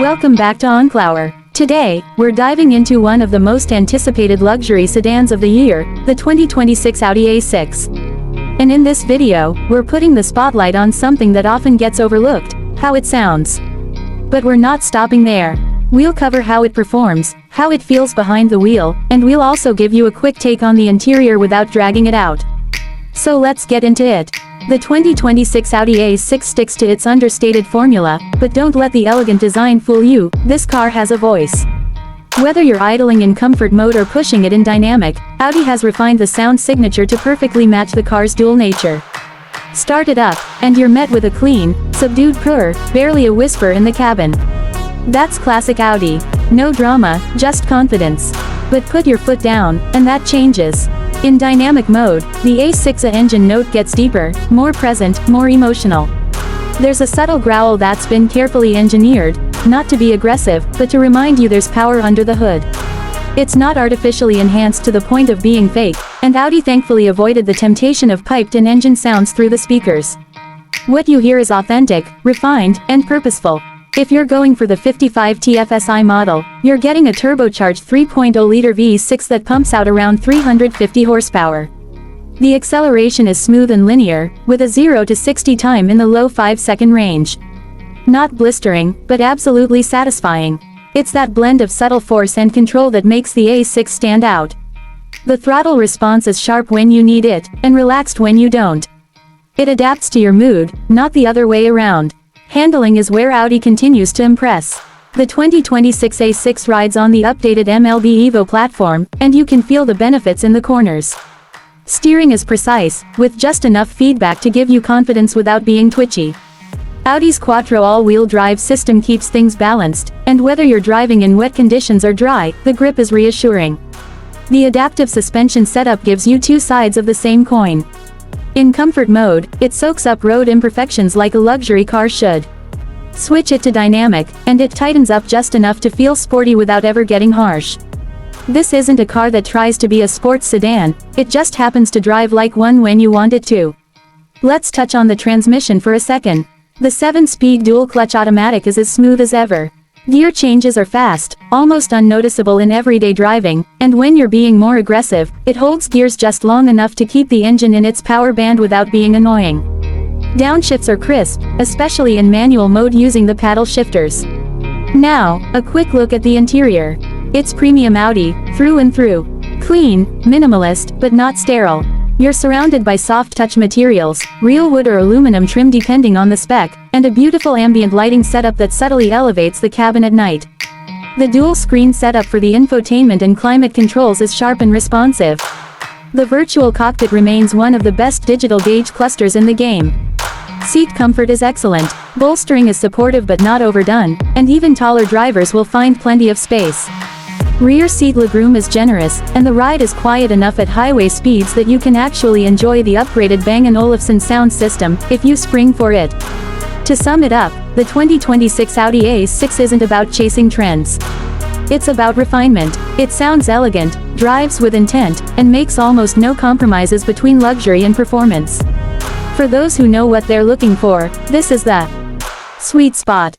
Welcome back to Enclower. Today, we're diving into one of the most anticipated luxury sedans of the year, the 2026 Audi A6. And in this video, we're putting the spotlight on something that often gets overlooked, how it sounds. But we're not stopping there. We'll cover how it performs, how it feels behind the wheel, and we'll also give you a quick take on the interior without dragging it out. So let's get into it. The 2026 Audi A6 sticks to its understated formula, but don't let the elegant design fool you, this car has a voice. Whether you're idling in comfort mode or pushing it in dynamic, Audi has refined the sound signature to perfectly match the car's dual nature. Start it up, and you're met with a clean, subdued purr, barely a whisper in the cabin. That's classic Audi. No drama, just confidence. But put your foot down, and that changes. In dynamic mode, the A6 engine note gets deeper, more present, more emotional. There's a subtle growl that's been carefully engineered, not to be aggressive, but to remind you there's power under the hood. It's not artificially enhanced to the point of being fake, and Audi thankfully avoided the temptation of piped-in engine sounds through the speakers. What you hear is authentic, refined, and purposeful. If you're going for the 55 TFSI model, you're getting a turbocharged 3.0-liter V6 that pumps out around 350 horsepower. The acceleration is smooth and linear, with a 0 to 60 time in the low 5-second range. Not blistering, but absolutely satisfying. It's that blend of subtle force and control that makes the A6 stand out. The throttle response is sharp when you need it, and relaxed when you don't. It adapts to your mood, not the other way around. Handling is where Audi continues to impress. The 2026 A6 rides on the updated MLB Evo platform, and you can feel the benefits in the corners. Steering is precise, with just enough feedback to give you confidence without being twitchy. Audi's Quattro all-wheel drive system keeps things balanced, and whether you're driving in wet conditions or dry, the grip is reassuring. The adaptive suspension setup gives you two sides of the same coin. In comfort mode, it soaks up road imperfections like a luxury car should. Switch it to dynamic, and it tightens up just enough to feel sporty without ever getting harsh. This isn't a car that tries to be a sports sedan, it just happens to drive like one when you want it to. Let's touch on the transmission for a second. The 7-speed dual-clutch automatic is as smooth as ever. Gear changes are fast, almost unnoticeable in everyday driving, and when you're being more aggressive, it holds gears just long enough to keep the engine in its power band without being annoying. Downshifts are crisp, especially in manual mode using the paddle shifters. Now, a quick look at the interior. It's premium Audi, through and through. Clean, minimalist, but not sterile. You're surrounded by soft-touch materials, real wood or aluminum trim depending on the spec, and a beautiful ambient lighting setup that subtly elevates the cabin at night. The dual-screen setup for the infotainment and climate controls is sharp and responsive. The virtual cockpit remains one of the best digital gauge clusters in the game. Seat comfort is excellent, bolstering is supportive but not overdone, and even taller drivers will find plenty of space. Rear seat legroom is generous, and the ride is quiet enough at highway speeds that you can actually enjoy the upgraded Bang & Olufsen sound system, if you spring for it. To sum it up, the 2026 Audi A6 isn't about chasing trends. It's about refinement. It sounds elegant, drives with intent, and makes almost no compromises between luxury and performance. For those who know what they're looking for, this is the sweet spot.